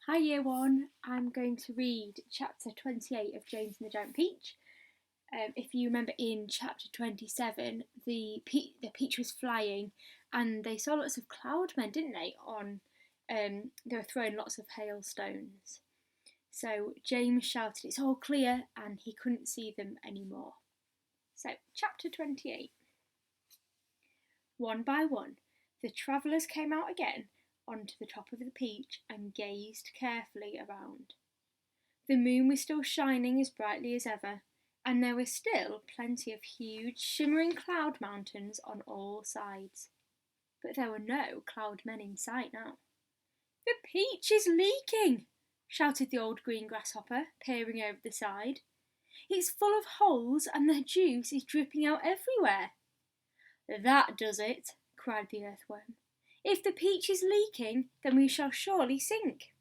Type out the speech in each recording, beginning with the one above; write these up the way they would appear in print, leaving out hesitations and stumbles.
Hi Year 1, I'm going to read chapter 28 of James and the Giant Peach. If you remember in chapter 27, the peach was flying and they saw lots of cloud men, didn't they? They were throwing lots of hailstones. So James shouted, "It's all clear," and he couldn't see them anymore. So, chapter 28. One by one, the travellers came out again onto the top of the peach and gazed carefully around. The moon was still shining as brightly as ever, and there were still plenty of huge, shimmering cloud mountains on all sides. But there were no cloud men in sight now. "The peach is leaking!" shouted the old green grasshopper, peering over the side. "It's full of holes and the juice is dripping out everywhere." "That does it!" cried the earthworm. "If the peach is leaking, then we shall surely sink."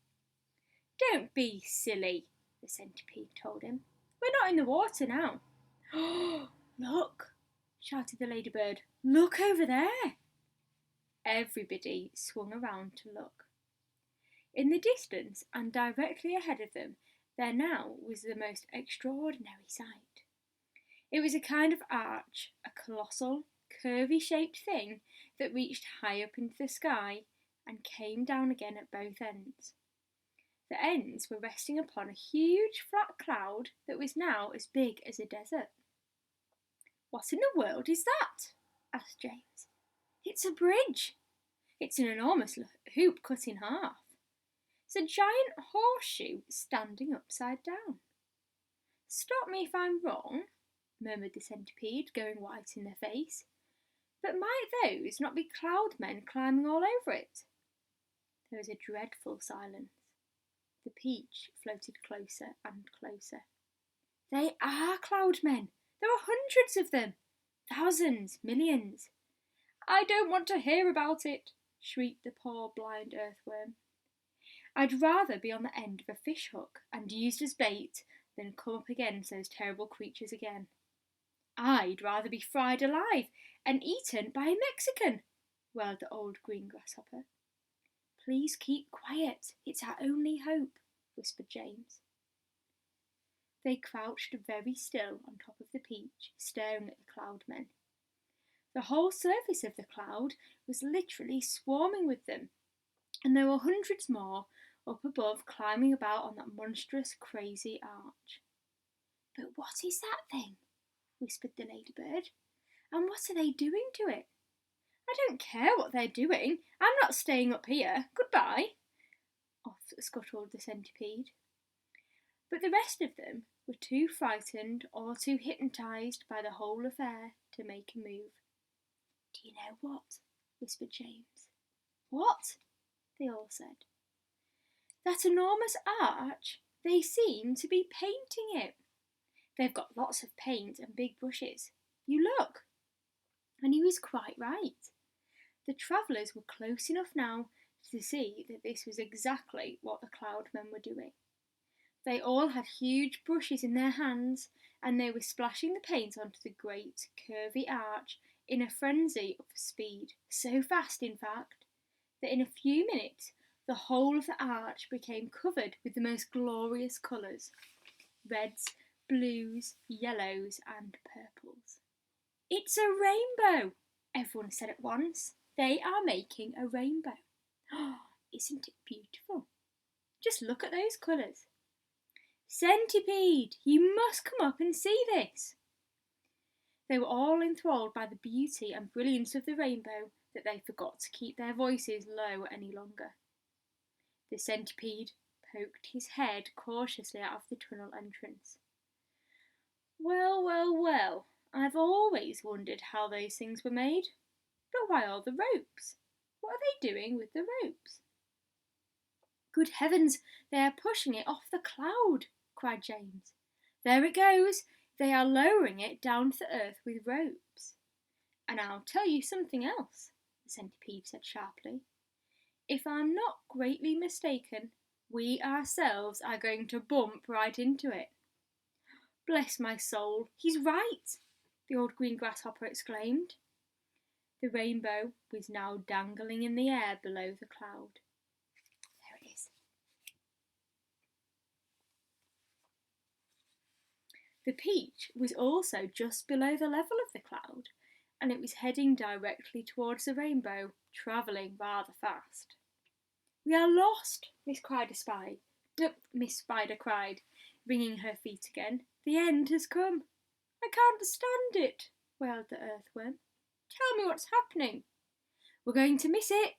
"Don't be silly," the centipede told him. "We're not in the water now." "Oh, look!" shouted the ladybird. "Look over there!" Everybody swung around to look. In the distance and directly ahead of them, there now was the most extraordinary sight. It was a kind of arch, a colossal, curvy-shaped thing that reached high up into the sky and came down again at both ends. The ends were resting upon a huge flat cloud that was now as big as a desert. "What in the world is that?" asked James. "It's a bridge. It's an enormous hoop cut in half. It's a giant horseshoe standing upside down." "Stop me if I'm wrong," murmured the centipede, going white in the face, "but might those not be cloud men climbing all over it?" There was a dreadful silence. The peach floated closer and closer. "They are cloud men! There are hundreds of them! Thousands, millions!" "I don't want to hear about it!" shrieked the poor blind earthworm. "I'd rather be on the end of a fish hook and used as bait than come up against those terrible creatures again. I'd rather be fried alive and eaten by a Mexican," wailed the old green grasshopper. "Please keep quiet, it's our only hope," whispered James. They crouched very still on top of the peach, staring at the cloud men. The whole surface of the cloud was literally swarming with them, and there were hundreds more up above climbing about on that monstrous, crazy arch. "But what is that thing?" whispered the ladybird. "And what are they doing to it?" "I don't care what they're doing. I'm not staying up here. Goodbye." Off scuttled the centipede. But the rest of them were too frightened or too hypnotised by the whole affair to make a move. "Do you know what?" whispered James. "What?" they all said. "That enormous arch, they seem to be painting it. They've got lots of paint and big brushes. You look." And he was quite right. The travellers were close enough now to see that this was exactly what the cloud men were doing. They all had huge brushes in their hands, and they were splashing the paint onto the great, curvy arch in a frenzy of speed, so fast, in fact, that in a few minutes the whole of the arch became covered with the most glorious colours: reds, blues, yellows, and purples. "It's a rainbow!" everyone said at once. "They are making a rainbow. Oh, isn't it beautiful? Just look at those colours. Centipede, you must come up and see this." They were all enthralled by the beauty and brilliance of the rainbow that they forgot to keep their voices low any longer. The centipede poked his head cautiously out of the tunnel entrance. "Well, well, well, I've always wondered how those things were made. But why all the ropes? What are they doing with the ropes?" "Good heavens, they are pushing it off the cloud!" cried James. "There it goes! They are lowering it down to the earth with ropes. And I'll tell you something else," the centipede said sharply. "If I'm not greatly mistaken, we ourselves are going to bump right into it." "Bless my soul, he's right!" the old green grasshopper exclaimed. The rainbow was now dangling in the air below the cloud. There it is. The Peach was also just below the level of the cloud, and it was heading directly towards the rainbow, travelling rather fast. "We are lost!" Miss Spider cried, wringing her feet again. "The end has come." "I can't stand it," wailed the earthworm. "Tell me what's happening." "We're going to miss it,"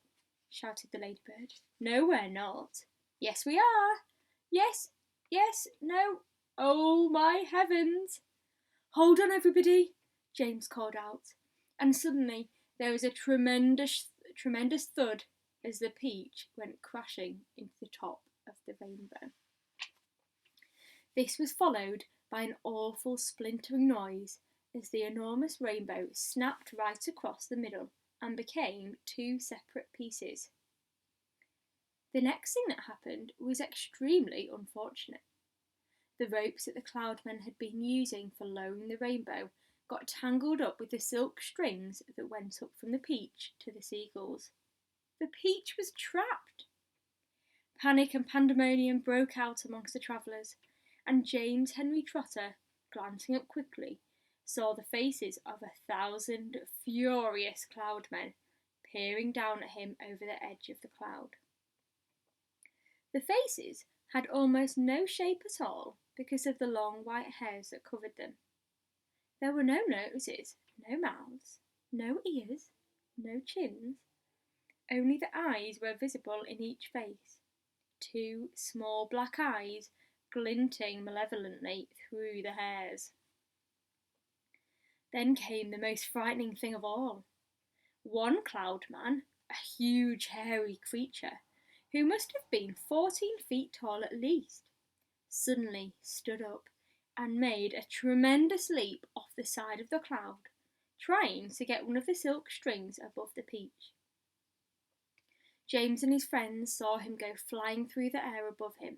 shouted the ladybird. "No, we're not." "Yes, we are." "Yes, yes, no. Oh, my heavens!" "Hold on, everybody," James called out, and suddenly there was a tremendous thud as the Peach went crashing into the top of the rainbow. This was followed by an awful splintering noise as the enormous rainbow snapped right across the middle and became two separate pieces. The next thing that happened was extremely unfortunate. The ropes that the Cloudmen had been using for lowering the rainbow got tangled up with the silk strings that went up from the Peach to the seagulls. The Peach was trapped. Panic and pandemonium broke out amongst the travellers, and James Henry Trotter, glancing up quickly, saw the faces of 1,000 furious Cloudmen peering down at him over the edge of the cloud. The faces had almost no shape at all because of the long white hairs that covered them. There were no noses, no mouths, no ears, no chins. Only the eyes were visible in each face, two small black eyes glinting malevolently through the hairs. Then came the most frightening thing of all. One Cloudman, a huge hairy creature, who must have been 14 feet tall at least, suddenly stood up and made a tremendous leap off the side of the cloud, trying to get one of the silk strings above the Peach. James and his friends saw him go flying through the air above him,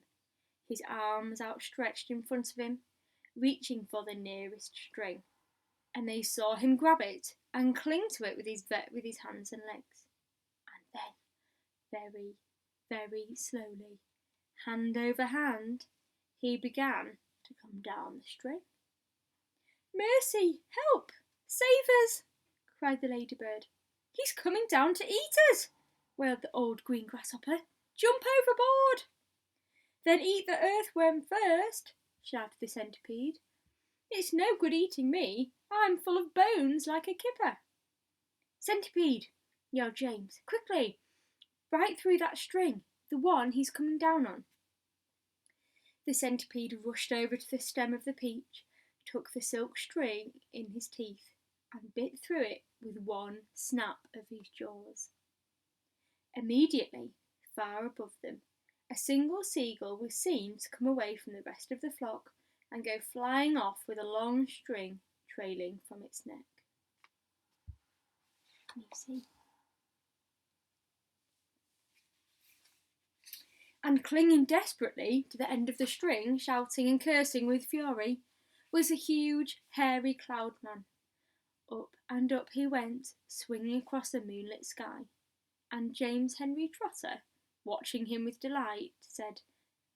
his arms outstretched in front of him, reaching for the nearest string, and they saw him grab it and cling to it with his hands and legs. And then, very, very slowly, hand over hand, he began to come down the string. "Mercy! Help! Save us!" cried the ladybird. "He's coming down to eat us!" wailed the old green grasshopper. "Jump overboard!" "Then eat the earthworm first," shouted the centipede. "It's no good eating me. I'm full of bones like a kipper." "Centipede," yelled James, "quickly! Right through that string, the one he's coming down on." The centipede rushed over to the stem of the Peach, took the silk string in his teeth, and bit through it with one snap of his jaws. Immediately, far above them, a single seagull was seen to come away from the rest of the flock and go flying off with a long string trailing from its neck. Can you see? And clinging desperately to the end of the string, shouting and cursing with fury, was a huge, hairy Cloudman. Up and up he went, swinging across the moonlit sky, and James Henry Trotter, watching him with delight, said,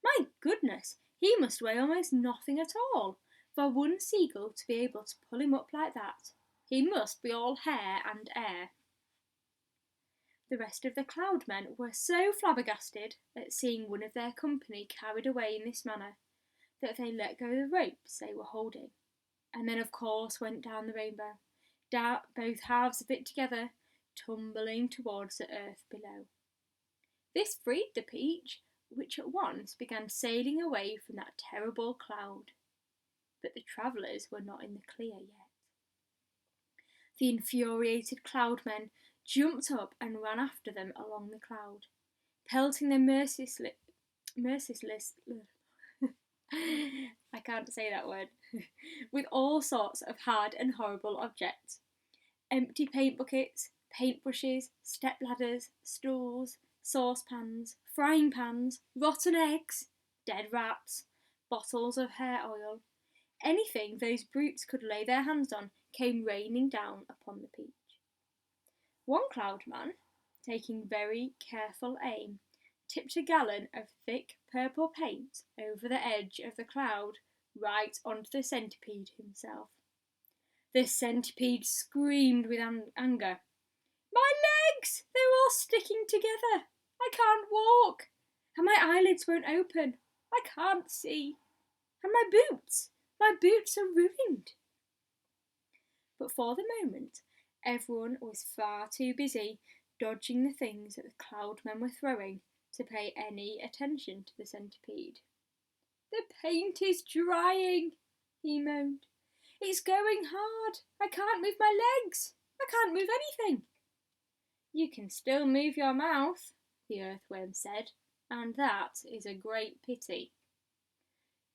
"My goodness, he must weigh almost nothing at all, for one seagull to be able to pull him up like that. He must be all hair and air." The rest of the Cloudmen were so flabbergasted at seeing one of their company carried away in this manner that they let go the ropes they were holding, and then of course went down the rainbow, both halves of it together, tumbling towards the earth below. This freed the Peach, which at once began sailing away from that terrible cloud. But the travellers were not in the clear yet. The infuriated Cloudmen jumped up and ran after them along the cloud, pelting them mercilessly. I can't say that word. With all sorts of hard and horrible objects. Empty paint buckets, paintbrushes, step ladders, stools, saucepans, frying pans, rotten eggs, dead rats, bottles of hair oil. Anything those brutes could lay their hands on came raining down upon the Peach. One Cloudman, taking very careful aim, tipped a gallon of thick purple paint over the edge of the cloud right onto the centipede himself. The centipede screamed with anger. My legs! They're all sticking together. I can't walk. And my eyelids won't open. I can't see. And my boots! My boots are ruined. But for the moment, everyone was far too busy dodging the things that the cloud men were throwing to pay any attention to the centipede. The paint is drying, he moaned. It's going hard. I can't move my legs. I can't move anything. You can still move your mouth, the earthworm said, and that is a great pity.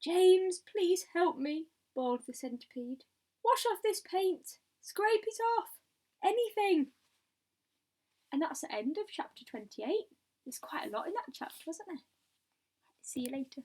James, please help me, bawled the centipede. Wash off this paint. Scrape it off. Anything. And that's the end of chapter 28. There's quite a lot in that chapter, wasn't there? See you later.